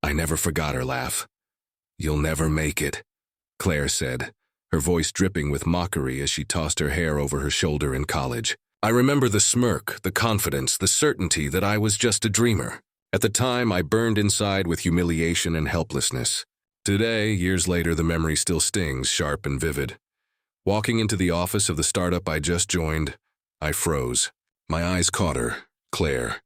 I never forgot her laugh. "You'll never make it," Claire said, her voice dripping with mockery as she tossed her hair over her shoulder in college. I remember the smirk, the confidence, the certainty that I was just a dreamer. At the time, I burned inside with humiliation and helplessness. Today, years later, the memory still stings, sharp and vivid. Walking into the office of the startup I just joined, I froze. My eyes caught her, Claire.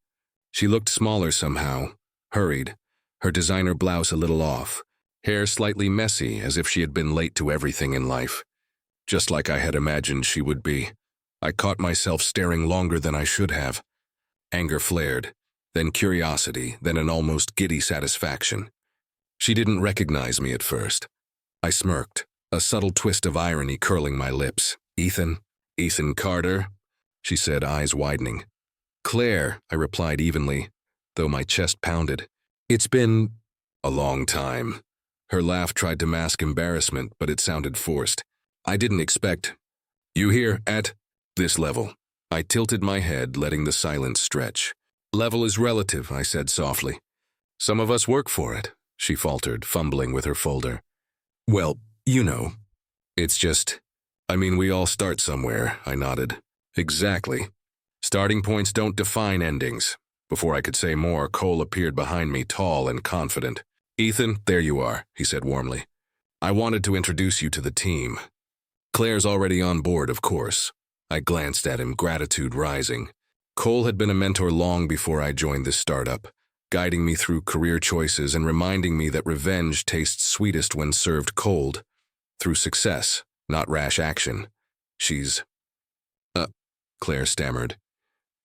She looked smaller somehow, hurried, her designer blouse a little off, hair slightly messy as if she had been late to everything in life. Just like I had imagined she would be. I caught myself staring longer than I should have. Anger flared, then curiosity, then an almost giddy satisfaction. She didn't recognize me at first. I smirked, a subtle twist of irony curling my lips. "Ethan? Ethan Carter?" she said, eyes widening. "Claire," I replied evenly, though my chest pounded. "It's been a long time." Her laugh tried to mask embarrassment, but it sounded forced. "I didn't expect you here at this level." I tilted my head, letting the silence stretch. "Level is relative," I said softly. "Some of us work for it," she faltered, fumbling with her folder. "Well, you know. It's just, I mean, we all start somewhere," I nodded. "Exactly. Starting points don't define endings." Before I could say more, Cole appeared behind me, tall and confident. "Ethan, there you are," he said warmly. "I wanted to introduce you to the team. Claire's already on board, of course." I glanced at him, gratitude rising. Cole had been a mentor long before I joined this startup, guiding me through career choices and reminding me that revenge tastes sweetest when served cold, through success, not rash action. "She's..." Claire stammered.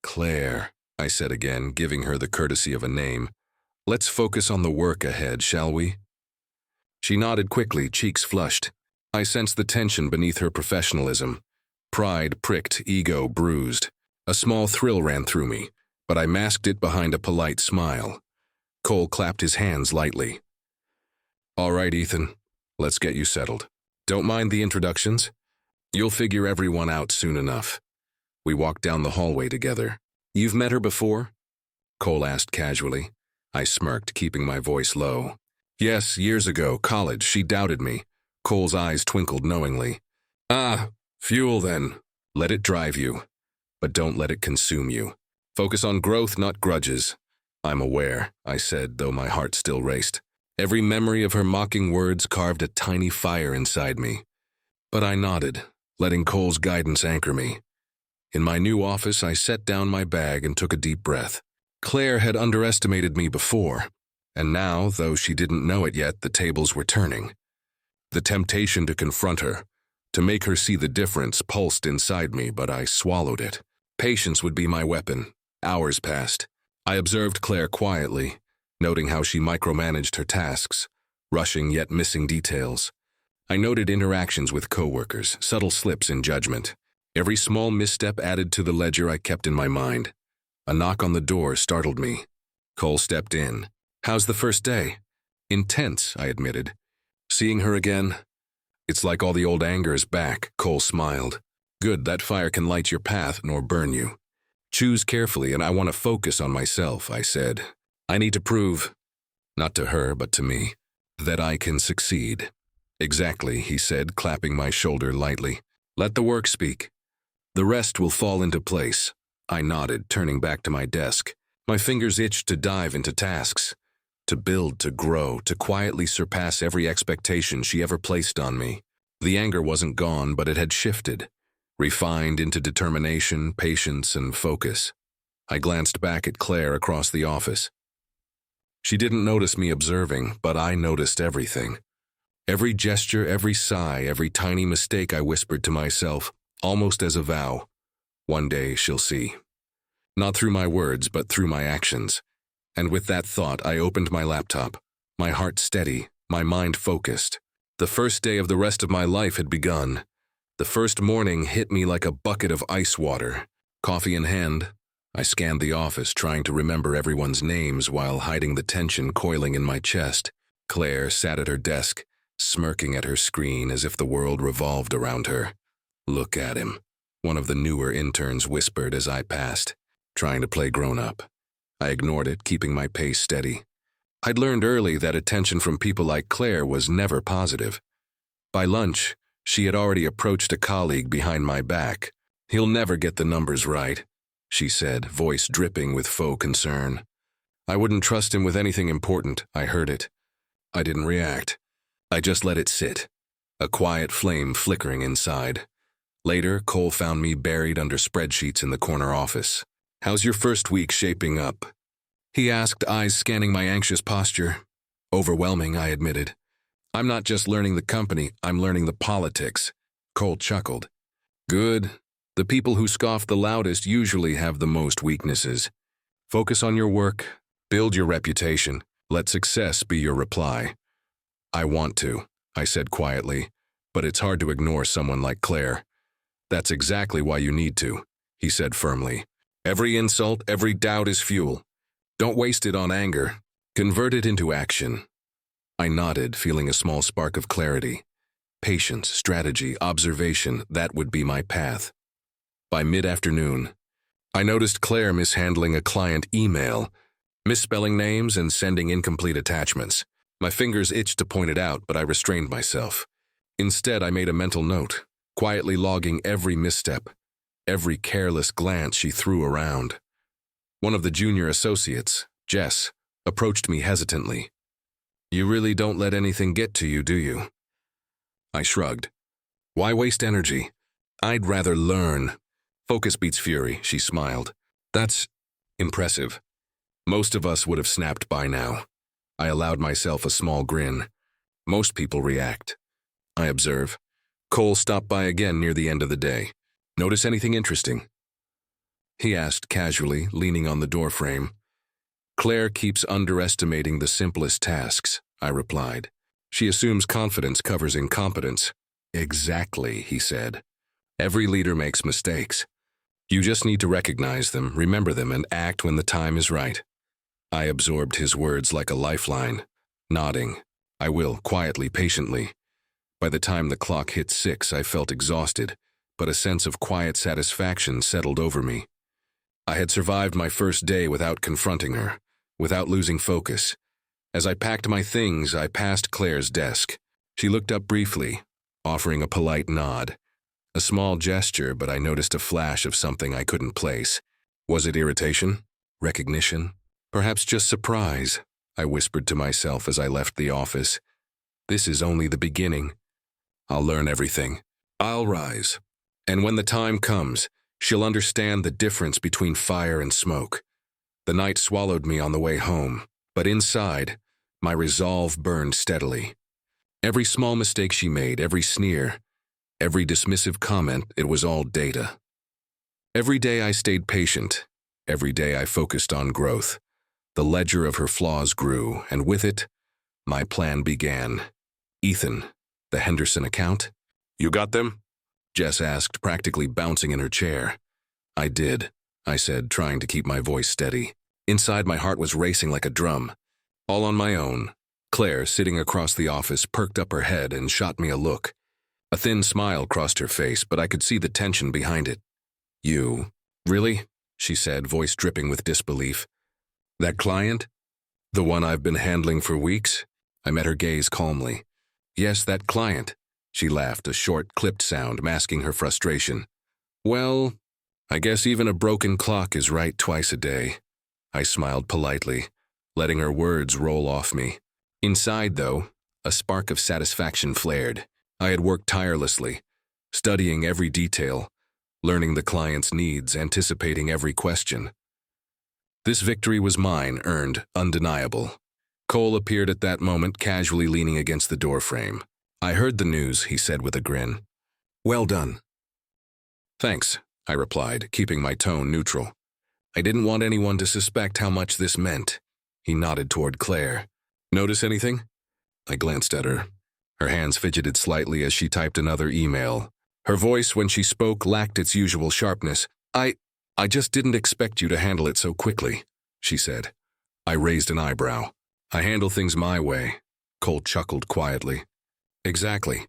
"Claire," I said again, giving her the courtesy of a name. "Let's focus on the work ahead, shall we?" She nodded quickly, cheeks flushed. I sensed the tension beneath her professionalism. Pride pricked, ego bruised. A small thrill ran through me, but I masked it behind a polite smile. Cole clapped his hands lightly. "All right, Ethan, let's get you settled. Don't mind the introductions. You'll figure everyone out soon enough." We walked down the hallway together. "You've met her before?" Cole asked casually. I smirked, keeping my voice low. "Yes, years ago, college, she doubted me." Cole's eyes twinkled knowingly. "Ah, fuel then. Let it drive you. But don't let it consume you. Focus on growth, not grudges." "I'm aware," I said, though my heart still raced. Every memory of her mocking words carved a tiny fire inside me. But I nodded, letting Cole's guidance anchor me. In my new office, I set down my bag and took a deep breath. Claire had underestimated me before, and now, though she didn't know it yet, the tables were turning. The temptation to confront her, to make her see the difference, pulsed inside me, but I swallowed it. Patience would be my weapon. Hours passed. I observed Claire quietly, noting how she micromanaged her tasks, rushing yet missing details. I noted interactions with coworkers, subtle slips in judgment. Every small misstep added to the ledger I kept in my mind. A knock on the door startled me. Cole stepped in. "How's the first day?" "Intense," I admitted. "Seeing her again? It's like all the old anger is back," Cole smiled. "Good, that fire can light your path nor burn you. Choose carefully, and I want to focus on myself," I said. "I need to prove, not to her, but to me, that I can succeed." "Exactly," he said, clapping my shoulder lightly. "Let the work speak. The rest will fall into place." I nodded, turning back to my desk. My fingers itched to dive into tasks, to build, to grow, to quietly surpass every expectation she ever placed on me. The anger wasn't gone, but it had shifted, refined into determination, patience, and focus. I glanced back at Claire across the office. She didn't notice me observing, but I noticed everything. Every gesture, every sigh, every tiny mistake I whispered to myself, almost as a vow. One day she'll see. Not through my words, but through my actions. And with that thought, I opened my laptop, my heart steady, my mind focused. The first day of the rest of my life had begun. The first morning hit me like a bucket of ice water. Coffee in hand, I scanned the office, trying to remember everyone's names while hiding the tension coiling in my chest. Claire sat at her desk, smirking at her screen as if the world revolved around her. "Look at him," one of the newer interns whispered as I passed, trying to play grown-up. I ignored it, keeping my pace steady. I'd learned early that attention from people like Claire was never positive. By lunch, she had already approached a colleague behind my back. "He'll never get the numbers right," she said, voice dripping with faux concern. I wouldn't trust him with anything important. I heard it. I didn't react. I just let it sit, a quiet flame flickering inside. Later, Cole found me buried under spreadsheets in the corner office. "How's your first week shaping up?" he asked, eyes scanning my anxious posture. "Overwhelming," I admitted. "I'm not just learning the company, I'm learning the politics." Cole chuckled. "Good. The people who scoff the loudest usually have the most weaknesses. Focus on your work, build your reputation, let success be your reply." "I want to," I said quietly, "but it's hard to ignore someone like Claire." "That's exactly why you need to," he said firmly. "Every insult, every doubt is fuel. Don't waste it on anger. Convert it into action." I nodded, feeling a small spark of clarity. Patience, strategy, observation, that would be my path. By mid-afternoon, I noticed Claire mishandling a client email, misspelling names and sending incomplete attachments. My fingers itched to point it out, but I restrained myself. Instead, I made a mental note, quietly logging every misstep, every careless glance she threw around. One of the junior associates, Jess, approached me hesitantly. "You really don't let anything get to you, do you?" I shrugged. "Why waste energy? I'd rather learn." "Focus beats fury," she smiled. "That's impressive. Most of us would have snapped by now." I allowed myself a small grin. "Most people react." I observe. Cole stopped by again near the end of the day. "Notice anything interesting?" he asked casually, leaning on the doorframe. "Claire keeps underestimating the simplest tasks," I replied. "She assumes confidence covers incompetence." "Exactly," he said. "Every leader makes mistakes. You just need to recognize them, remember them, and act when the time is right." I absorbed his words like a lifeline, nodding. "I will," quietly, patiently. By the time the clock hit 6, I felt exhausted, but a sense of quiet satisfaction settled over me. I had survived my first day without confronting her, without losing focus. As I packed my things, I passed Claire's desk. She looked up briefly, offering a polite nod. A small gesture, but I noticed a flash of something I couldn't place. Was it irritation? Recognition? Perhaps just surprise? I whispered to myself as I left the office. This is only the beginning. I'll learn everything. I'll rise. And when the time comes, she'll understand the difference between fire and smoke. The night swallowed me on the way home, but inside, my resolve burned steadily. Every small mistake she made, every sneer, every dismissive comment, it was all data. Every day I stayed patient. Every day I focused on growth. The ledger of her flaws grew, and with it, my plan began. "Ethan, the Henderson account?" "You got them?" Jess asked, practically bouncing in her chair. "I did," I said, trying to keep my voice steady. Inside, my heart was racing like a drum. All on my own. Claire, sitting across the office, perked up her head and shot me a look. A thin smile crossed her face, but I could see the tension behind it. "You? Really?" she said, voice dripping with disbelief. "That client? The one I've been handling for weeks?" I met her gaze calmly. "Yes, that client." She laughed, a short, clipped sound masking her frustration. "Well, I guess even a broken clock is right twice a day." I smiled politely, letting her words roll off me. Inside, though, a spark of satisfaction flared. I had worked tirelessly, studying every detail, learning the client's needs, anticipating every question. This victory was mine, earned, undeniable. Cole appeared at that moment, casually leaning against the doorframe. "I heard the news," he said with a grin. "Well done." "Thanks," I replied, keeping my tone neutral. I didn't want anyone to suspect how much this meant. He nodded toward Claire. "Notice anything?" I glanced at her. Her hands fidgeted slightly as she typed another email. Her voice, when she spoke, lacked its usual sharpness. I just didn't expect you to handle it so quickly," she said. I raised an eyebrow. "I handle things my way," Cole chuckled quietly. "Exactly.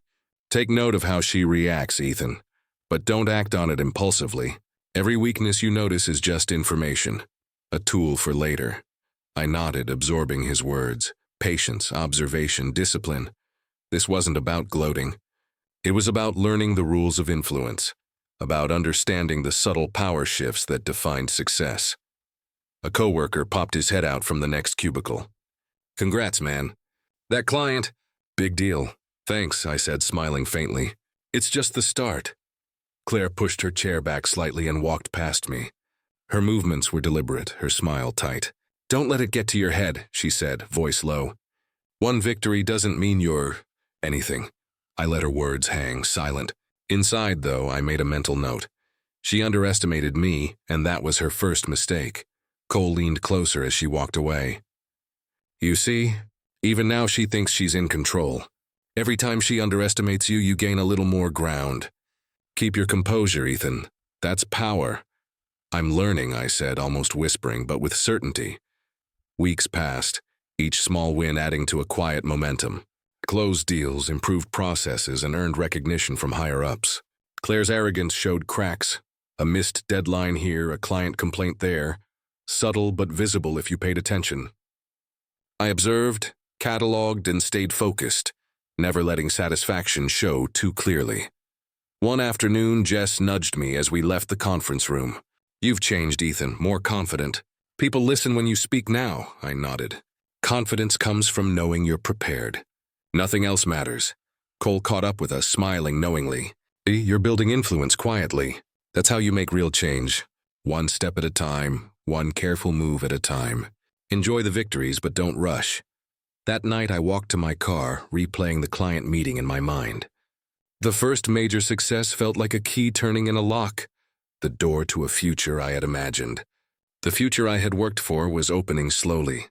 Take note of how she reacts, Ethan. But don't act on it impulsively. Every weakness you notice is just information, a tool for later." I nodded, absorbing his words. Patience, observation, discipline. This wasn't about gloating. It was about learning the rules of influence, about understanding the subtle power shifts that defined success. A coworker popped his head out from the next cubicle. "Congrats, man. That client." "Big deal. Thanks," I said, smiling faintly. "It's just the start." Claire pushed her chair back slightly and walked past me. Her movements were deliberate, her smile tight. "Don't let it get to your head," she said, voice low. "One victory doesn't mean you're anything." I let her words hang, silent. Inside, though, I made a mental note. She underestimated me, and that was her first mistake. Cole leaned closer as she walked away. "You see, even now she thinks she's in control. Every time she underestimates you, you gain a little more ground. Keep your composure, Ethan. That's power." "I'm learning," I said, almost whispering, but with certainty. Weeks passed, each small win adding to a quiet momentum. Closed deals, improved processes, and earned recognition from higher-ups. Claire's arrogance showed cracks. A missed deadline here, a client complaint there. Subtle but visible if you paid attention. I observed, cataloged, and stayed focused, never letting satisfaction show too clearly. One afternoon, Jess nudged me as we left the conference room. "You've changed, Ethan, more confident. People listen when you speak now," I nodded. "Confidence comes from knowing you're prepared. Nothing else matters." Cole caught up with us, smiling knowingly. "See, you're building influence quietly. That's how you make real change. One step at a time, one careful move at a time. Enjoy the victories, but don't rush." That night, I walked to my car, replaying the client meeting in my mind. The first major success felt like a key turning in a lock, the door to a future I had imagined. The future I had worked for was opening slowly.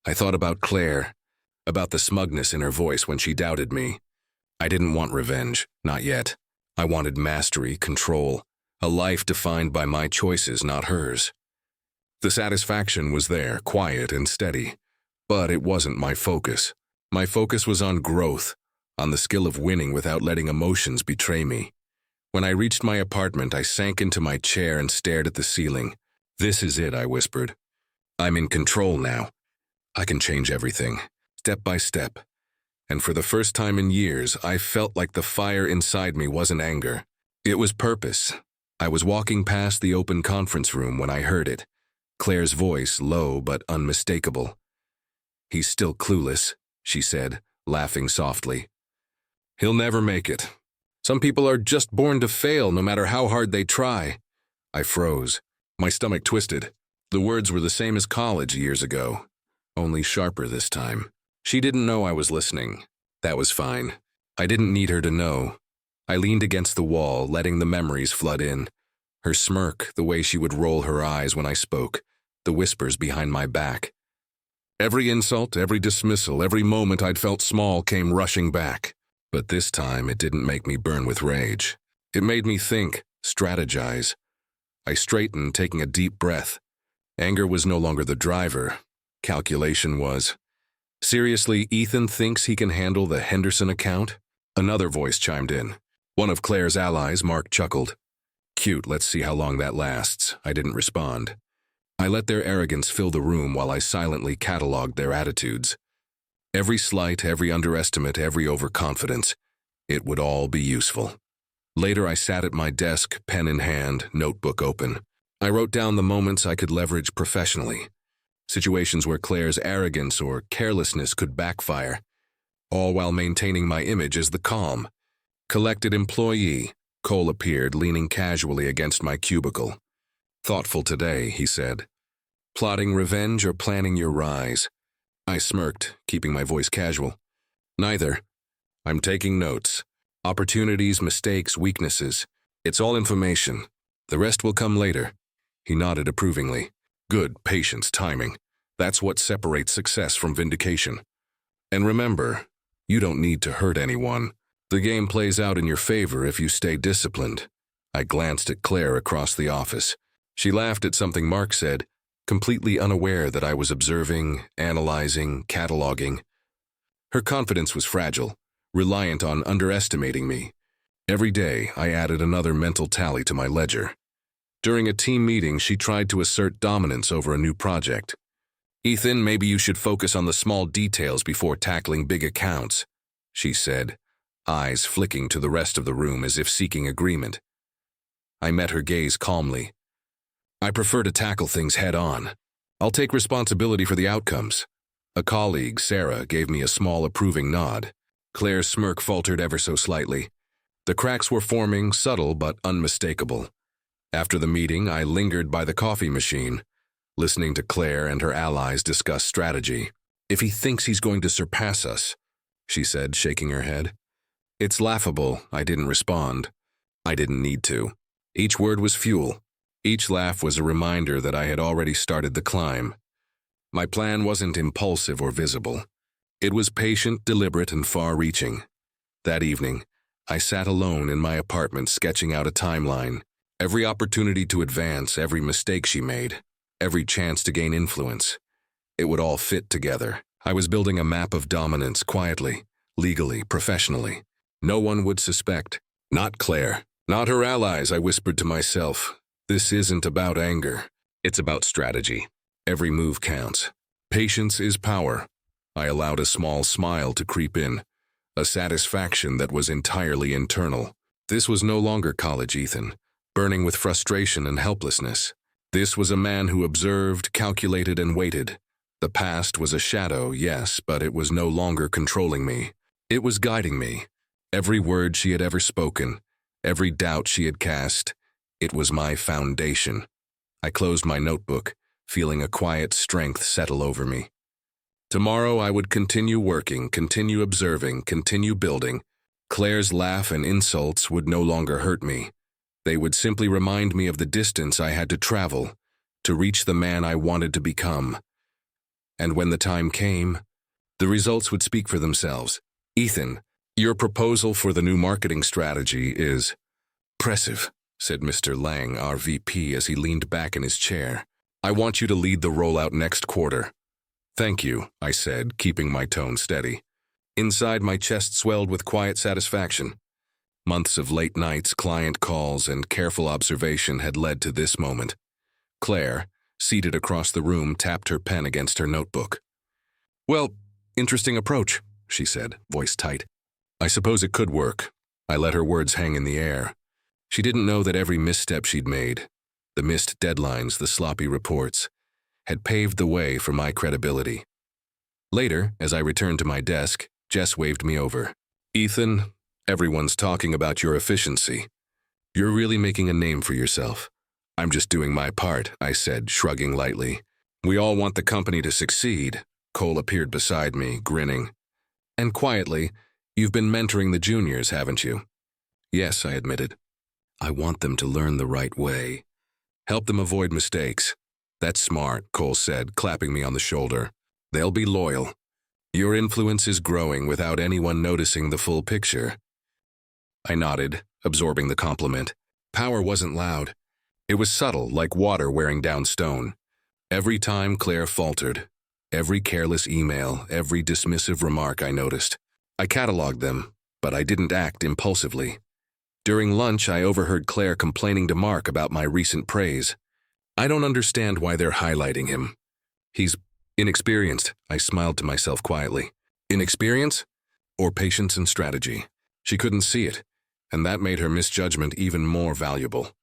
I thought about Claire, about the smugness in her voice when she doubted me. I didn't want revenge, not yet. I wanted mastery, control, a life defined by my choices, not hers. The satisfaction was there, quiet and steady, but it wasn't my focus. My focus was on growth, on the skill of winning without letting emotions betray me. When I reached my apartment, I sank into my chair and stared at the ceiling. "This is it," I whispered. "I'm in control now. I can change everything, step by step." And for the first time in years, I felt like the fire inside me wasn't anger. It was purpose. I was walking past the open conference room when I heard it. Claire's voice, low but unmistakable. "He's still clueless," she said, laughing softly. "He'll never make it. Some people are just born to fail no matter how hard they try." I froze. My stomach twisted. The words were the same as college years ago, only sharper this time. She didn't know I was listening. That was fine. I didn't need her to know. I leaned against the wall, letting the memories flood in. Her smirk, the way she would roll her eyes when I spoke, the whispers behind my back. Every insult, every dismissal, every moment I'd felt small came rushing back. But this time it didn't make me burn with rage. It made me think, strategize. I straightened, taking a deep breath. Anger was no longer the driver. Calculation was. "Seriously, Ethan thinks he can handle the Henderson account?" Another voice chimed in. One of Claire's allies, Mark, chuckled. "Cute, let's see how long that lasts." I didn't respond. I let their arrogance fill the room while I silently cataloged their attitudes. Every slight, every underestimate, every overconfidence. It would all be useful. Later, I sat at my desk, pen in hand, notebook open. I wrote down the moments I could leverage professionally. Situations where Claire's arrogance or carelessness could backfire, all while maintaining my image as the calm, collected employee. Cole appeared, leaning casually against my cubicle. "Thoughtful today," he said. "Plotting revenge or planning your rise?" I smirked, keeping my voice casual. "Neither. I'm taking notes. Opportunities, mistakes, weaknesses. It's all information. The rest will come later." He nodded approvingly. "Good, patience, timing. That's what separates success from vindication. And remember, you don't need to hurt anyone. The game plays out in your favor if you stay disciplined." I glanced at Claire across the office. She laughed at something Mark said, completely unaware that I was observing, analyzing, cataloging. Her confidence was fragile, reliant on underestimating me. Every day, I added another mental tally to my ledger. During a team meeting, she tried to assert dominance over a new project. "Ethan, maybe you should focus on the small details before tackling big accounts," she said, eyes flicking to the rest of the room as if seeking agreement. I met her gaze calmly. "I prefer to tackle things head-on. I'll take responsibility for the outcomes." A colleague, Sarah, gave me a small approving nod. Claire's smirk faltered ever so slightly. The cracks were forming, subtle but unmistakable. After the meeting, I lingered by the coffee machine, listening to Claire and her allies discuss strategy. "If he thinks he's going to surpass us," she said, shaking her head. "It's laughable," I didn't respond. I didn't need to. Each word was fuel. Each laugh was a reminder that I had already started the climb. My plan wasn't impulsive or visible. It was patient, deliberate, and far-reaching. That evening, I sat alone in my apartment sketching out a timeline. Every opportunity to advance, every mistake she made, every chance to gain influence. It would all fit together. I was building a map of dominance quietly, legally, professionally. No one would suspect. Not Claire. Not her allies, I whispered to myself. This isn't about anger. It's about strategy. Every move counts. Patience is power. I allowed a small smile to creep in, a satisfaction that was entirely internal. This was no longer college Ethan, burning with frustration and helplessness. This was a man who observed, calculated, and waited. The past was a shadow, yes, but it was no longer controlling me. It was guiding me. Every word she had ever spoken, every doubt she had cast, it was my foundation. I closed my notebook, feeling a quiet strength settle over me. Tomorrow I would continue working, continue observing, continue building. Claire's laugh and insults would no longer hurt me. They would simply remind me of the distance I had to travel to reach the man I wanted to become. And when the time came, the results would speak for themselves. "Ethan, your proposal for the new marketing strategy is impressive," said Mr. Lang, our VP, as he leaned back in his chair. "I want you to lead the rollout next quarter." "Thank you," I said, keeping my tone steady. Inside, my chest swelled with quiet satisfaction. Months of late nights, client calls, and careful observation had led to this moment. Claire, seated across the room, tapped her pen against her notebook. "Well, interesting approach," she said, voice tight. "I suppose it could work." I let her words hang in the air. She didn't know that every misstep she'd made, the missed deadlines, the sloppy reports, had paved the way for my credibility. Later, as I returned to my desk, Jess waved me over. "Ethan, everyone's talking about your efficiency. You're really making a name for yourself." "I'm just doing my part," I said, shrugging lightly. "We all want the company to succeed." Cole appeared beside me, grinning. "And quietly, you've been mentoring the juniors, haven't you?" "Yes," I admitted. "I want them to learn the right way. Help them avoid mistakes." "That's smart," Cole said, clapping me on the shoulder. "They'll be loyal. Your influence is growing without anyone noticing the full picture." I nodded, absorbing the compliment. Power wasn't loud. It was subtle, like water wearing down stone. Every time Claire faltered, every careless email, every dismissive remark I noticed. I cataloged them, but I didn't act impulsively. During lunch, I overheard Claire complaining to Mark about my recent praise. "I don't understand why they're highlighting him. He's inexperienced," I smiled to myself quietly. "Inexperience? Or patience and strategy?" She couldn't see it, and that made her misjudgment even more valuable.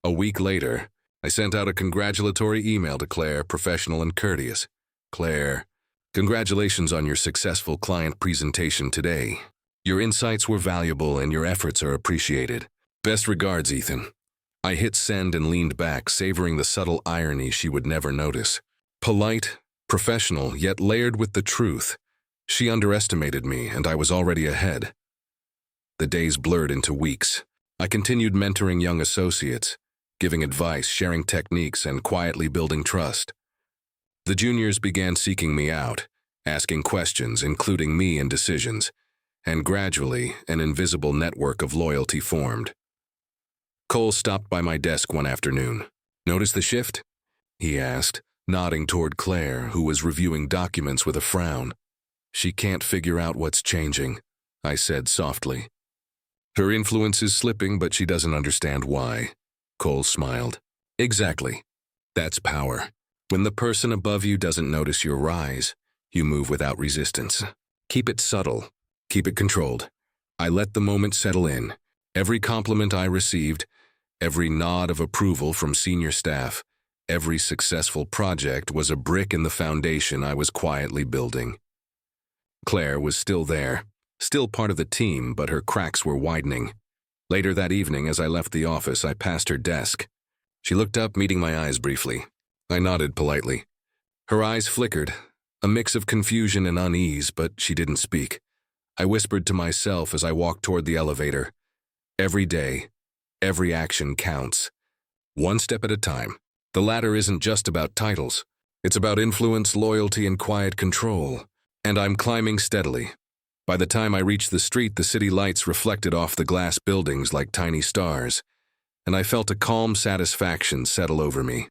A week later, I sent out a congratulatory email to Claire, professional and courteous. "Claire, congratulations on your successful client presentation today. Your insights were valuable and your efforts are appreciated. Best regards, Ethan." I hit send and leaned back, savoring the subtle irony she would never notice. Polite, professional, yet layered with the truth. She underestimated me, and I was already ahead. The days blurred into weeks. I continued mentoring young associates, giving advice, sharing techniques, and quietly building trust. The juniors began seeking me out, asking questions, including me in decisions, and gradually, an invisible network of loyalty formed. Cole stopped by my desk one afternoon. "Notice the shift?" he asked, nodding toward Claire, who was reviewing documents with a frown. "She can't figure out what's changing," I said softly. "Her influence is slipping, but she doesn't understand why." Cole smiled. "Exactly. That's power. When the person above you doesn't notice your rise, you move without resistance. Keep it subtle. Keep it controlled. I let the moment settle in. Every compliment I received, every nod of approval from senior staff, every successful project was a brick in the foundation I was quietly building. Claire was still there, still part of the team, but her cracks were widening. Later that evening, as I left the office, I passed her desk. She looked up, meeting my eyes briefly. I nodded politely. Her eyes flickered, a mix of confusion and unease, but she didn't speak. I whispered to myself as I walked toward the elevator. Every day, every action counts. One step at a time. The ladder isn't just about titles. It's about influence, loyalty, and quiet control. And I'm climbing steadily. By the time I reached the street, the city lights reflected off the glass buildings like tiny stars, and I felt a calm satisfaction settle over me.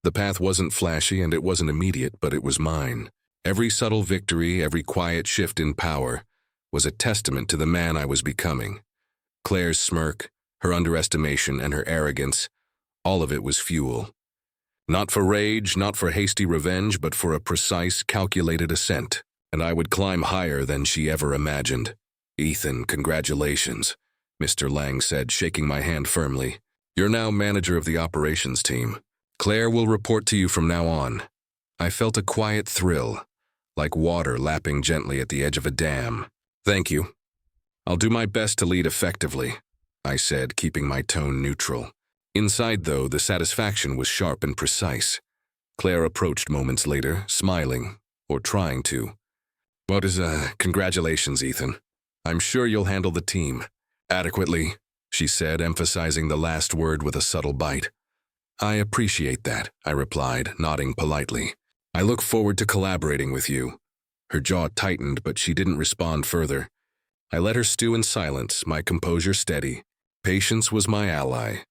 The path wasn't flashy and it wasn't immediate, but it was mine. Every subtle victory, every quiet shift in power, was a testament to the man I was becoming. Claire's smirk, her underestimation, and her arrogance, all of it was fuel. Not for rage, not for hasty revenge, but for a precise, calculated ascent. And I would climb higher than she ever imagined. Ethan, congratulations, Mr. Lang said, shaking my hand firmly. You're now manager of the operations team. Claire will report to you from now on. I felt a quiet thrill, like water lapping gently at the edge of a dam. Thank you. I'll do my best to lead effectively, I said, keeping my tone neutral. Inside, though, the satisfaction was sharp and precise. Claire approached moments later, smiling, or trying to. Congratulations, Ethan. I'm sure you'll handle the team adequately, she said, emphasizing the last word with a subtle bite. I appreciate that, I replied, nodding politely. I look forward to collaborating with you. Her jaw tightened, but she didn't respond further. I let her stew in silence, my composure steady. Patience was my ally.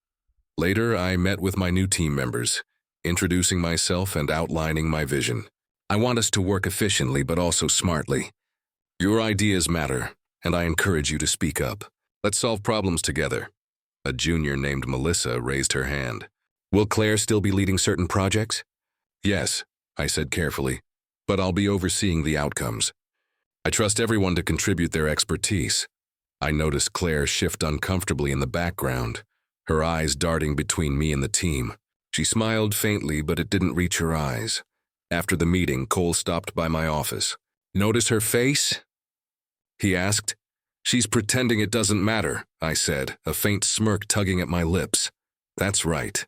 Later, I met with my new team members, introducing myself and outlining my vision. I want us to work efficiently but also smartly. Your ideas matter, and I encourage you to speak up. Let's solve problems together. A junior named Melissa raised her hand. Will Claire still be leading certain projects? Yes, I said carefully, but I'll be overseeing the outcomes. I trust everyone to contribute their expertise. I noticed Claire shift uncomfortably in the background, her eyes darting between me and the team. She smiled faintly, but it didn't reach her eyes. After the meeting, Cole stopped by my office. Notice her face? He asked. She's pretending it doesn't matter, I said, a faint smirk tugging at my lips. That's right.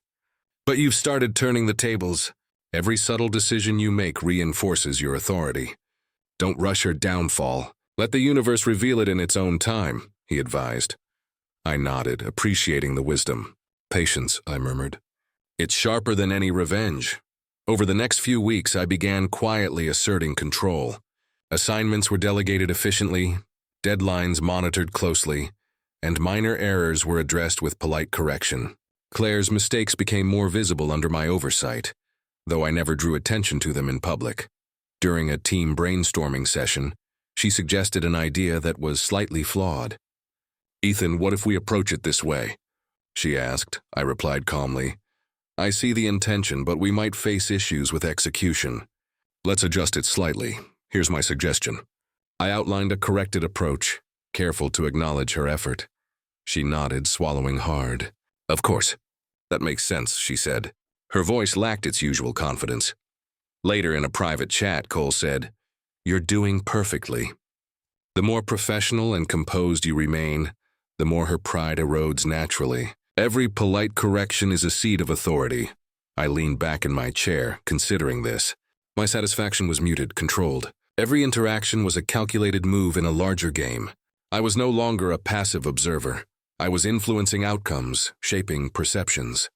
But you've started turning the tables. Every subtle decision you make reinforces your authority. Don't rush her downfall. Let the universe reveal it in its own time, he advised. I nodded, appreciating the wisdom. Patience, I murmured. It's sharper than any revenge. Over the next few weeks, I began quietly asserting control. Assignments were delegated efficiently, deadlines monitored closely, and minor errors were addressed with polite correction. Claire's mistakes became more visible under my oversight, though I never drew attention to them in public. During a team brainstorming session, she suggested an idea that was slightly flawed. Ethan, what if we approach it this way? She asked. I replied calmly. I see the intention, but we might face issues with execution. Let's adjust it slightly. Here's my suggestion. I outlined a corrected approach, careful to acknowledge her effort. She nodded, swallowing hard. Of course. That makes sense, she said. Her voice lacked its usual confidence. Later in a private chat, Cole said, You're doing perfectly. The more professional and composed you remain, the more her pride erodes naturally. Every polite correction is a seed of authority. I leaned back in my chair, considering this. My satisfaction was muted, controlled. Every interaction was a calculated move in a larger game. I was no longer a passive observer. I was influencing outcomes, shaping perceptions.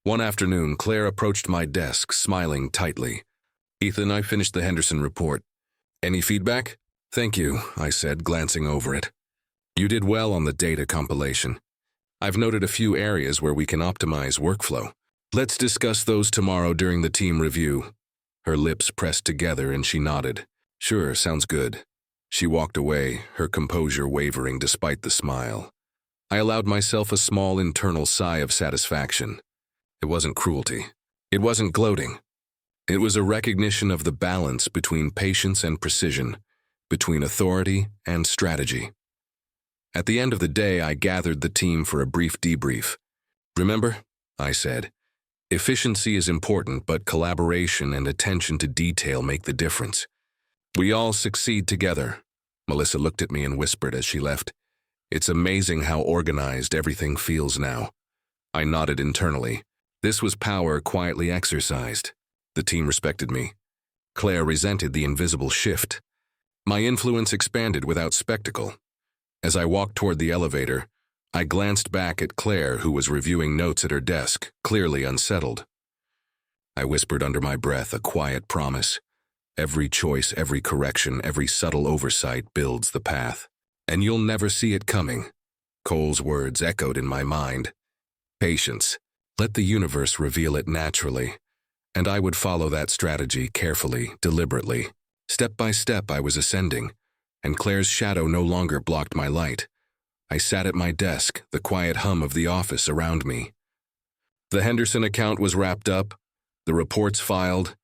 One afternoon, Claire approached my desk, smiling tightly. Ethan, I finished the Henderson report. Any feedback? Thank you, I said, glancing over it. You did well on the data compilation. I've noted a few areas where we can optimize workflow. Let's discuss those tomorrow during the team review. Her lips pressed together and she nodded. Sure, sounds good. She walked away, her composure wavering despite the smile. I allowed myself a small internal sigh of satisfaction. It wasn't cruelty. It wasn't gloating. It was a recognition of the balance between patience and precision, between authority and strategy. At the end of the day, I gathered the team for a brief debrief. "Remember," I said, "efficiency is important, but collaboration and attention to detail make the difference. We all succeed together." Melissa looked at me and whispered as she left, "It's amazing how organized everything feels now." I nodded internally. This was power quietly exercised. The team respected me. Claire resented the invisible shift. My influence expanded without spectacle. As I walked toward the elevator, I glanced back at Claire, who was reviewing notes at her desk, clearly unsettled. I whispered under my breath a quiet promise. Every choice, every correction, every subtle oversight builds the path. And you'll never see it coming. Cole's words echoed in my mind. Patience. Let the universe reveal it naturally. And I would follow that strategy carefully, deliberately. Step by step I was ascending, and Claire's shadow no longer blocked my light. I sat at my desk, the quiet hum of the office around me. The Henderson account was wrapped up, the reports filed,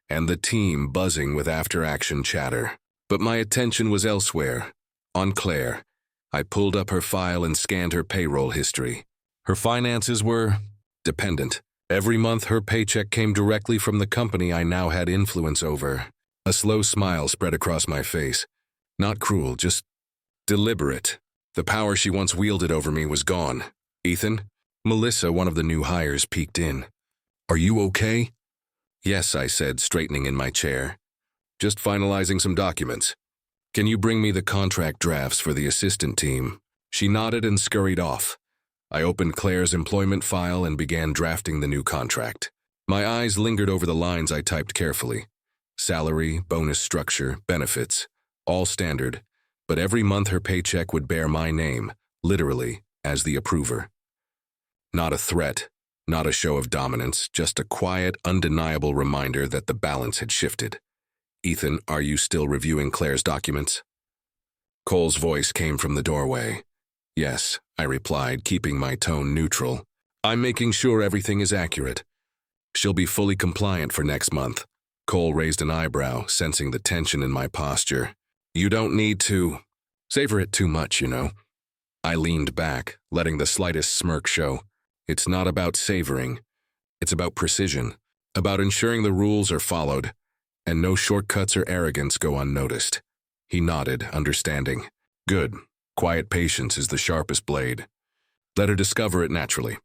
and the team buzzing with after-action chatter. But my attention was elsewhere, on Claire. I pulled up her file and scanned her payroll history. Her finances were dependent. Every month her paycheck came directly from the company I now had influence over. A slow smile spread across my face. Not cruel, just deliberate. The power she once wielded over me was gone. "Ethan?" Melissa, one of the new hires, peeked in. "Are you okay?" "Yes," I said, straightening in my chair. "Just finalizing some documents. Can you bring me the contract drafts for the assistant team?" She nodded and scurried off. I opened Claire's employment file and began drafting the new contract. My eyes lingered over the lines I typed carefully. Salary, bonus structure, benefits, all standard, but every month her paycheck would bear my name, literally, as the approver. Not a threat, not a show of dominance, just a quiet, undeniable reminder that the balance had shifted. "Ethan, are you still reviewing Claire's documents?" Cole's voice came from the doorway. "Yes," I replied, keeping my tone neutral. "I'm making sure everything is accurate. She'll be fully compliant for next month." Cole raised an eyebrow, sensing the tension in my posture. "You don't need to savor it too much, you know." I leaned back, letting the slightest smirk show. It's not about savoring. It's about precision, about ensuring the rules are followed, and no shortcuts or arrogance go unnoticed. He nodded, understanding. "Good. Quiet patience is the sharpest blade. Let her discover it naturally."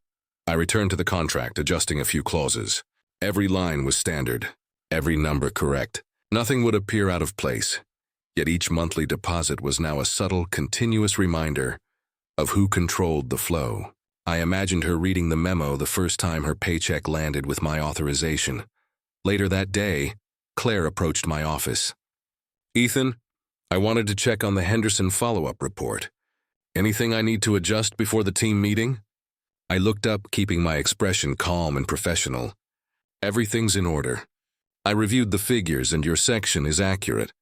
I returned to the contract, adjusting a few clauses. Every line was standard, every number correct. Nothing would appear out of place. Yet each monthly deposit was now a subtle, continuous reminder of who controlled the flow. I imagined her reading the memo the first time her paycheck landed with my authorization. Later that day, Claire approached my office. "Ethan, I wanted to check on the Henderson follow-up report. Anything I need to adjust before the team meeting?" I looked up, keeping my expression calm and professional. "Everything's in order. I reviewed the figures and your section is accurate.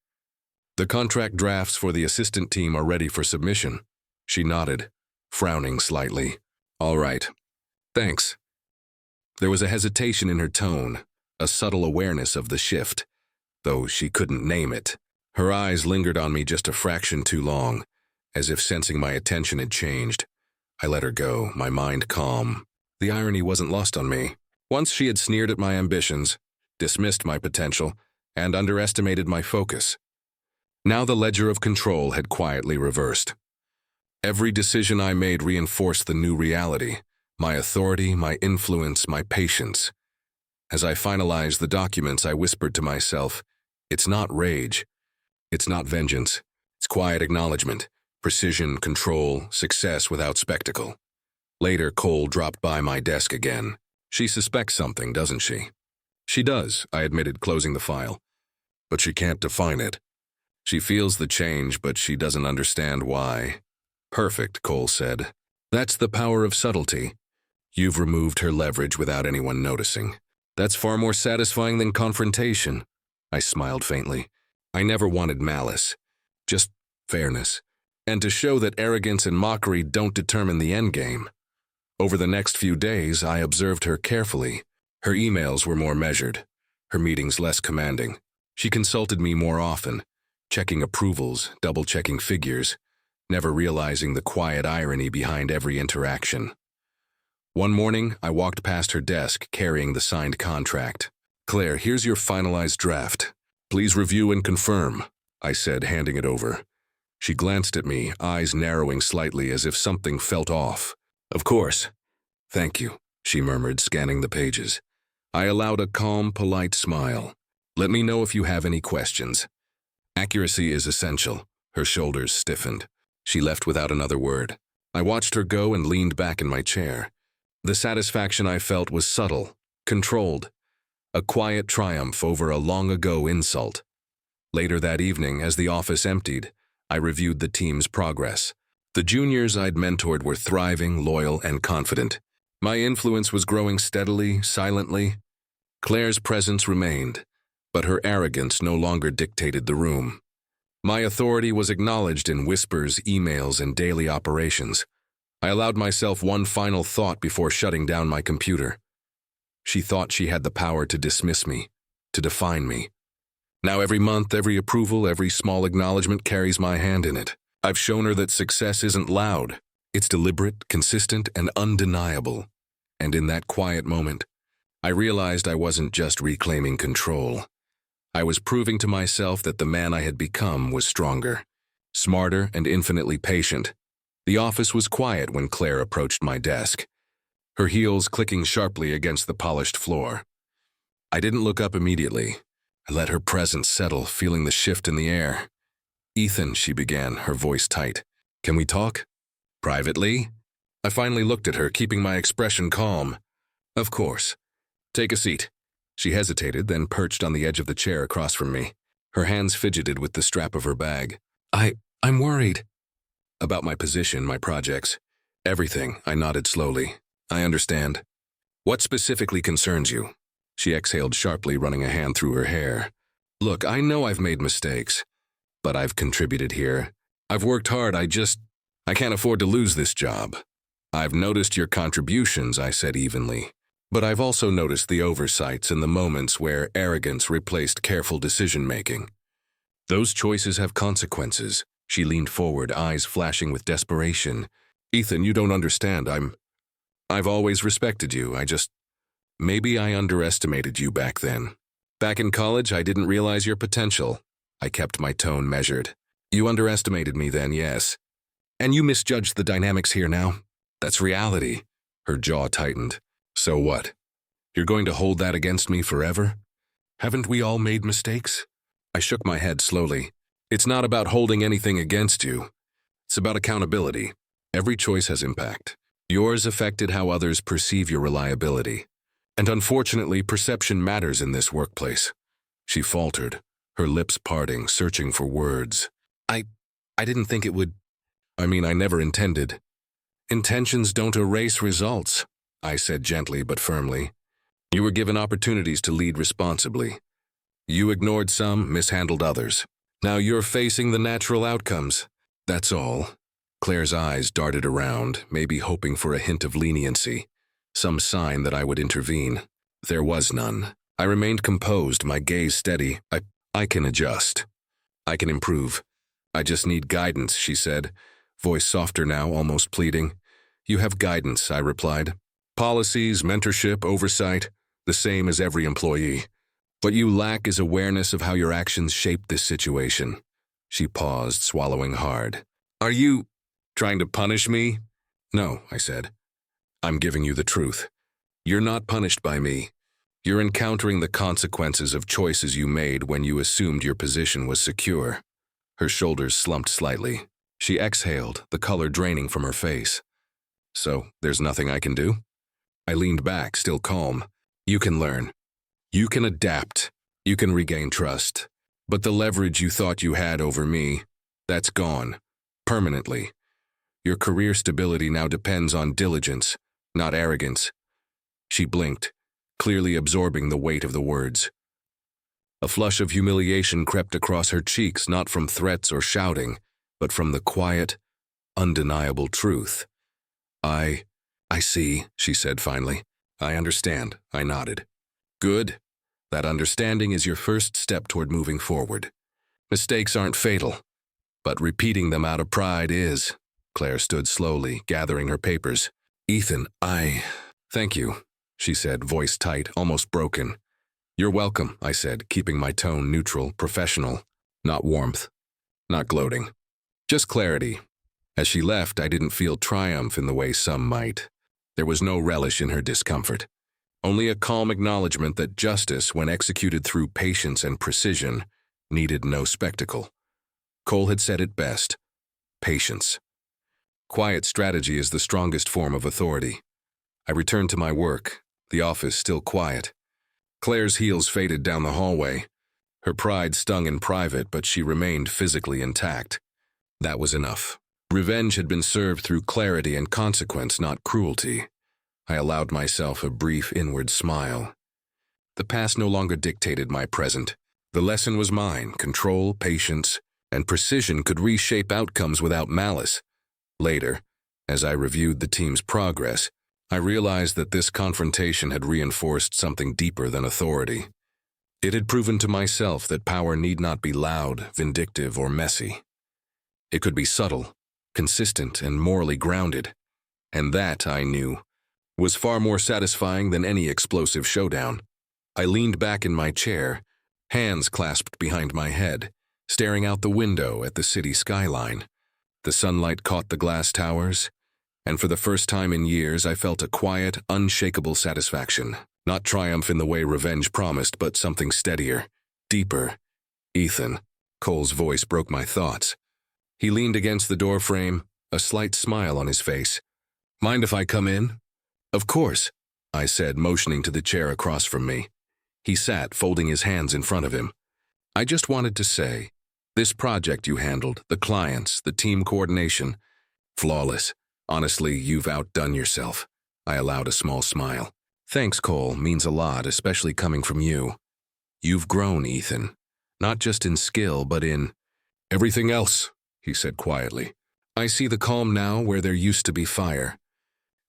The contract drafts for the assistant team are ready for submission." She nodded, frowning slightly. "All right. Thanks." There was a hesitation in her tone, a subtle awareness of the shift, though she couldn't name it. Her eyes lingered on me just a fraction too long, as if sensing my attention had changed. I let her go, my mind calm. The irony wasn't lost on me. Once she had sneered at my ambitions, dismissed my potential, and underestimated my focus. Now the ledger of control had quietly reversed. Every decision I made reinforced the new reality, my authority, my influence, my patience. As I finalized the documents, I whispered to myself, "It's not rage. It's not vengeance. It's quiet acknowledgement, precision, control, success without spectacle." Later, Cole dropped by my desk again. "She suspects something, doesn't she?" "She does," I admitted, closing the file. "But she can't define it. She feels the change, but she doesn't understand why." "Perfect," Cole said. "That's the power of subtlety. You've removed her leverage without anyone noticing. That's far more satisfying than confrontation." I smiled faintly. I never wanted malice, just fairness, and to show that arrogance and mockery don't determine the endgame. Over the next few days, I observed her carefully, Her emails were more measured, her meetings less commanding. She consulted me more often, checking approvals, double-checking figures, never realizing the quiet irony behind every interaction. One morning, I walked past her desk carrying the signed contract. "Claire, here's your finalized draft. Please review and confirm," I said, handing it over. She glanced at me, eyes narrowing slightly as if something felt off. "Of course. Thank you," she murmured, scanning the pages. I allowed a calm, polite smile. "Let me know if you have any questions." Accuracy is essential. Her shoulders stiffened. She left without another word. I watched her go and leaned back in my chair. The satisfaction I felt was subtle, controlled, a quiet triumph over a long-ago insult. Later that evening, as the office emptied, I reviewed the team's progress. The juniors I'd mentored were thriving, loyal, and confident. My influence was growing steadily, silently. Claire's presence remained, but her arrogance no longer dictated the room. My authority was acknowledged in whispers, emails, and daily operations. I allowed myself one final thought before shutting down my computer. She thought she had the power to dismiss me, to define me. Now every month, every approval, every small acknowledgement carries my hand in it. I've shown her that success isn't loud. It's deliberate, consistent, and undeniable. And in that quiet moment, I realized I wasn't just reclaiming control. I was proving to myself that the man I had become was stronger, smarter, and infinitely patient. The office was quiet when Claire approached my desk, her heels clicking sharply against the polished floor. I didn't look up immediately. I let her presence settle, feeling the shift in the air. "Ethan," she began, her voice tight. "Can we talk? Privately?" I finally looked at her, keeping my expression calm. "Of course. Take a seat." She hesitated, then perched on the edge of the chair across from me. Her hands fidgeted with the strap of her bag. I'm worried." "About my position, my projects. Everything," I nodded slowly. "I understand. What specifically concerns you?" She exhaled sharply, running a hand through her hair. "Look, I know I've made mistakes, but I've contributed here. I've worked hard, I can't afford to lose this job." "I've noticed your contributions," I said evenly. "But I've also noticed the oversights and the moments where arrogance replaced careful decision-making. Those choices have consequences." She leaned forward, eyes flashing with desperation. "Ethan, you don't understand. I've always respected you. Maybe I underestimated you back then. Back in college, I didn't realize your potential." I kept my tone measured. "You underestimated me then, yes. And you misjudged the dynamics here now. That's reality." Her jaw tightened. "So what? You're going to hold that against me forever? Haven't we all made mistakes?" I shook my head slowly. "It's not about holding anything against you. It's about accountability. Every choice has impact. Yours affected how others perceive your reliability. And unfortunately, perception matters in this workplace." She faltered, her lips parting, searching for words. I didn't think it would. I never intended." "Intentions don't erase results," I said gently but firmly. "You were given opportunities to lead responsibly. You ignored some, mishandled others. Now you're facing the natural outcomes. That's all." Claire's eyes darted around, maybe hoping for a hint of leniency, some sign that I would intervene. There was none. I remained composed, my gaze steady. I can adjust. I can improve. I just need guidance," she said, voice softer now, almost pleading. "You have guidance," I replied. "Policies, mentorship, oversight, the same as every employee. What you lack is awareness of how your actions shape this situation." She paused, swallowing hard. "Are you trying to punish me?" "No," I said. "I'm giving you the truth. You're not punished by me. You're encountering the consequences of choices you made when you assumed your position was secure." Her shoulders slumped slightly. She exhaled, the color draining from her face. "So, there's nothing I can do?" I leaned back, still calm. "You can learn. You can adapt. You can regain trust. But the leverage you thought you had over me, that's gone. Permanently. Your career stability now depends on diligence, not arrogance." She blinked, clearly absorbing the weight of the words. A flush of humiliation crept across her cheeks, not from threats or shouting, but from the quiet, undeniable truth. I see," she said finally. "I understand," I nodded. Good. That understanding is your first step toward moving forward. Mistakes aren't fatal, but repeating them out of pride is. Claire stood slowly, gathering her papers. Ethan, Thank you, she said, voice tight, almost broken. You're welcome, I said, keeping my tone neutral, professional. Not warmth, not gloating. Just clarity. As she left, I didn't feel triumph in the way some might. There was no relish in her discomfort. Only a calm acknowledgement that justice, when executed through patience and precision, needed no spectacle. Cole had said it best. Patience. Quiet strategy is the strongest form of authority. I returned to my work, the office still quiet. Claire's heels faded down the hallway. Her pride stung in private, but she remained physically intact. That was enough. Revenge had been served through clarity and consequence, not cruelty. I allowed myself a brief inward smile. The past no longer dictated my present. The lesson was mine. Control, patience, and precision could reshape outcomes without malice. Later, as I reviewed the team's progress, I realized that this confrontation had reinforced something deeper than authority. It had proven to myself that power need not be loud, vindictive, or messy. It could be subtle, consistent, and morally grounded. And that, I knew, was far more satisfying than any explosive showdown. I leaned back in my chair, hands clasped behind my head, staring out the window at the city skyline. The sunlight caught the glass towers, and for the first time in years I felt a quiet, unshakable satisfaction. Not triumph in the way revenge promised, but something steadier, deeper. Ethan, Cole's voice broke my thoughts. He leaned against the doorframe, a slight smile on his face. Mind if I come in? Of course, I said, motioning to the chair across from me. He sat, folding his hands in front of him. I just wanted to say, this project you handled, the clients, the team coordination, flawless. Honestly, you've outdone yourself. I allowed a small smile. Thanks, Cole, means a lot, especially coming from you. You've grown, Ethan. Not just in skill, but in everything else, he said quietly. I see the calm now where there used to be fire.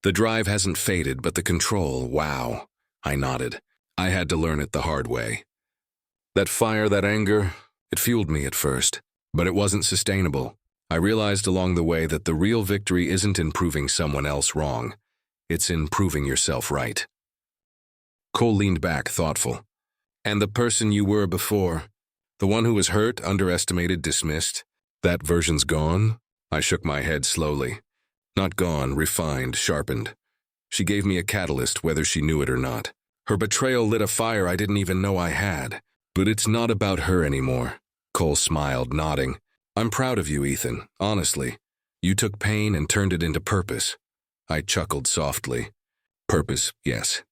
The drive hasn't faded, but the control, wow. I nodded. I had to learn it the hard way. That fire, that anger, it fueled me at first, but it wasn't sustainable. I realized along the way that the real victory isn't in proving someone else wrong. It's in proving yourself right. Cole leaned back, thoughtful. And the person you were before, the one who was hurt, underestimated, dismissed, that version's gone? I shook my head slowly. Not gone, refined, sharpened. She gave me a catalyst, whether she knew it or not. Her betrayal lit a fire I didn't even know I had. But it's not about her anymore. Cole smiled, nodding. I'm proud of you, Ethan, honestly. You took pain and turned it into purpose. I chuckled softly. Purpose, yes.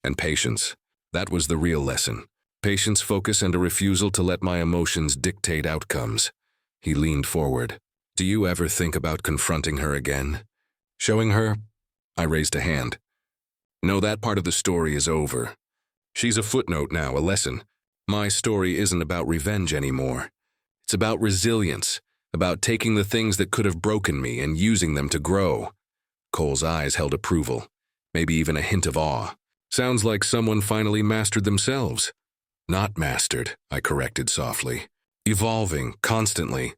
And patience. That was the real lesson. Patience, focus, and a refusal to let my emotions dictate outcomes. He leaned forward. Do you ever think about confronting her again? Showing her? I raised a hand. No, that part of the story is over. She's a footnote now, a lesson. My story isn't about revenge anymore. It's about resilience, about taking the things that could have broken me and using them to grow. Cole's eyes held approval, maybe even a hint of awe. Sounds like someone finally mastered themselves. Not mastered, I corrected softly. Evolving, constantly.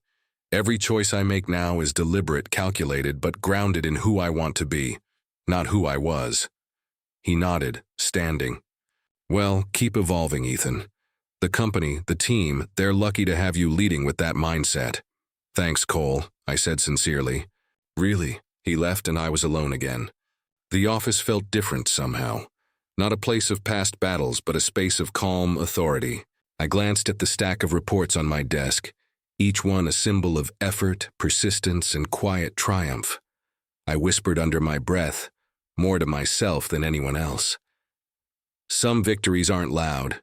Every choice I make now is deliberate, calculated, but grounded in who I want to be, not who I was. He nodded, standing. Well, keep evolving, Ethan. The company, the team, they're lucky to have you leading with that mindset. Thanks, Cole, I said sincerely. Really? He left and I was alone again. The office felt different somehow. Not a place of past battles, but a space of calm authority. I glanced at the stack of reports on my desk, each one a symbol of effort, persistence, and quiet triumph. I whispered under my breath, more to myself than anyone else. Some victories aren't loud.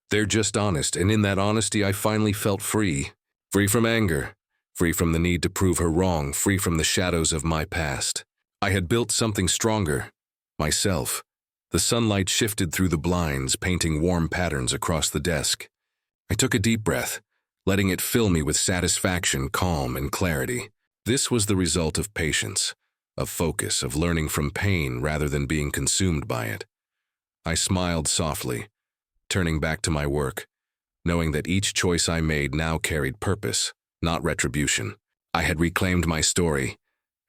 They're just honest, and in that honesty I finally felt free. Free from anger, free from the need to prove her wrong, free from the shadows of my past. I had built something stronger, myself. The sunlight shifted through the blinds, painting warm patterns across the desk. I took a deep breath, letting it fill me with satisfaction, calm, and clarity. This was the result of patience, of focus, of learning from pain rather than being consumed by it. I smiled softly, turning back to my work, knowing that each choice I made now carried purpose, not retribution. I had reclaimed my story,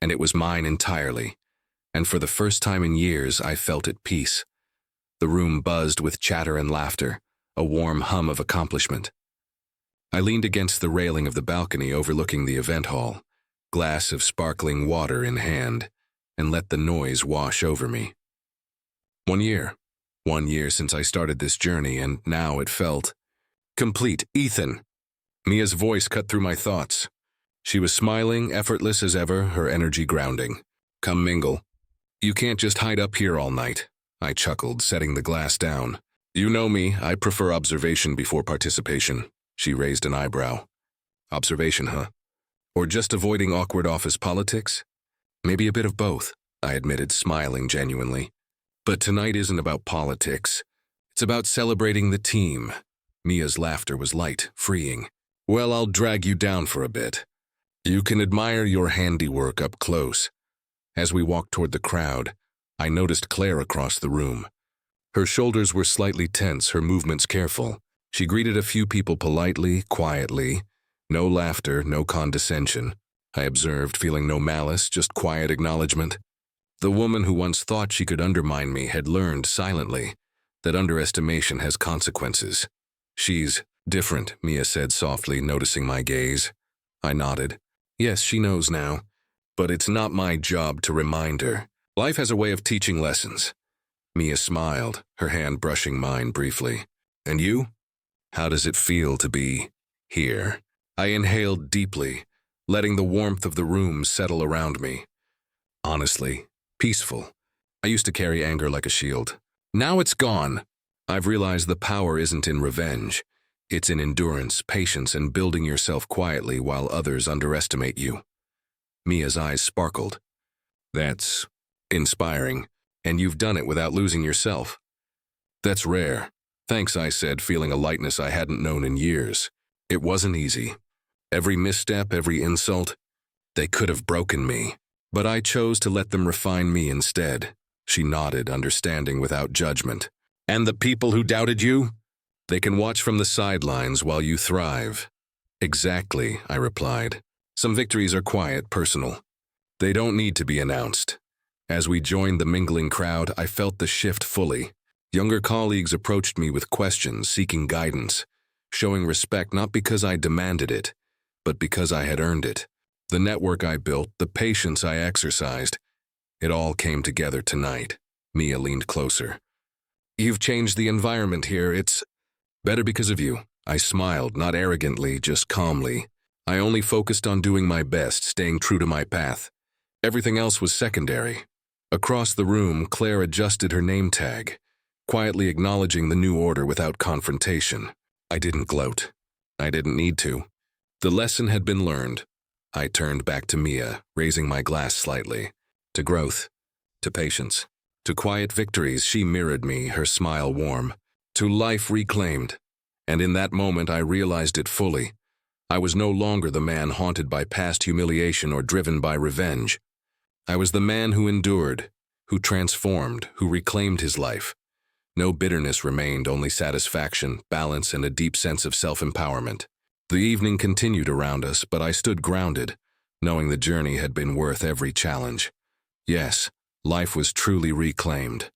and it was mine entirely, and for the first time in years I felt at peace. The room buzzed with chatter and laughter, a warm hum of accomplishment. I leaned against the railing of the balcony overlooking the event hall, glass of sparkling water in hand, and let the noise wash over me. 1 year. 1 year since I started this journey, and now it felt complete. Ethan! Mia's voice cut through my thoughts. She was smiling, effortless as ever, her energy grounding. Come mingle. You can't just hide up here all night, I chuckled, setting the glass down. You know me, I prefer observation before participation. She raised an eyebrow. Observation, huh? Or just avoiding awkward office politics? Maybe a bit of both, I admitted, smiling genuinely. But tonight isn't about politics. It's about celebrating the team. Mia's laughter was light, freeing. Well, I'll drag you down for a bit. You can admire your handiwork up close. As we walked toward the crowd, I noticed Claire across the room. Her shoulders were slightly tense, her movements careful. She greeted a few people politely, quietly. No laughter, no condescension. I observed, feeling no malice, just quiet acknowledgement. The woman who once thought she could undermine me had learned silently that underestimation has consequences. She's different, Mia said softly, noticing my gaze. I nodded. Yes, she knows now, but it's not my job to remind her. Life has a way of teaching lessons. Mia smiled, her hand brushing mine briefly. And you? How does it feel to be here? I inhaled deeply, letting the warmth of the room settle around me. Honestly, peaceful. I used to carry anger like a shield. Now it's gone. I've realized the power isn't in revenge. It's in endurance, patience, and building yourself quietly while others underestimate you. Mia's eyes sparkled. That's inspiring, and you've done it without losing yourself. That's rare. Thanks, I said, feeling a lightness I hadn't known in years. It wasn't easy. Every misstep, every insult, they could have broken me. But I chose to let them refine me instead. She nodded, understanding without judgment. And the people who doubted you? They can watch from the sidelines while you thrive. Exactly, I replied. Some victories are quiet, personal. They don't need to be announced. As we joined the mingling crowd, I felt the shift fully. Younger colleagues approached me with questions, seeking guidance, showing respect not because I demanded it, but because I had earned it. The network I built, the patience I exercised, it all came together tonight. Mia leaned closer. You've changed the environment here. It's better because of you. I smiled, not arrogantly, just calmly. I only focused on doing my best, staying true to my path. Everything else was secondary. Across the room, Claire adjusted her name tag, quietly acknowledging the new order without confrontation. I didn't gloat. I didn't need to. The lesson had been learned. I turned back to Mia, raising my glass slightly. To growth, to patience, to quiet victories. She mirrored me, her smile warm. To life reclaimed. And in that moment I realized it fully. I was no longer the man haunted by past humiliation or driven by revenge. I was the man who endured, who transformed, who reclaimed his life. No bitterness remained, only satisfaction, balance, and a deep sense of self-empowerment. The evening continued around us, but I stood grounded, knowing the journey had been worth every challenge. Yes, life was truly reclaimed.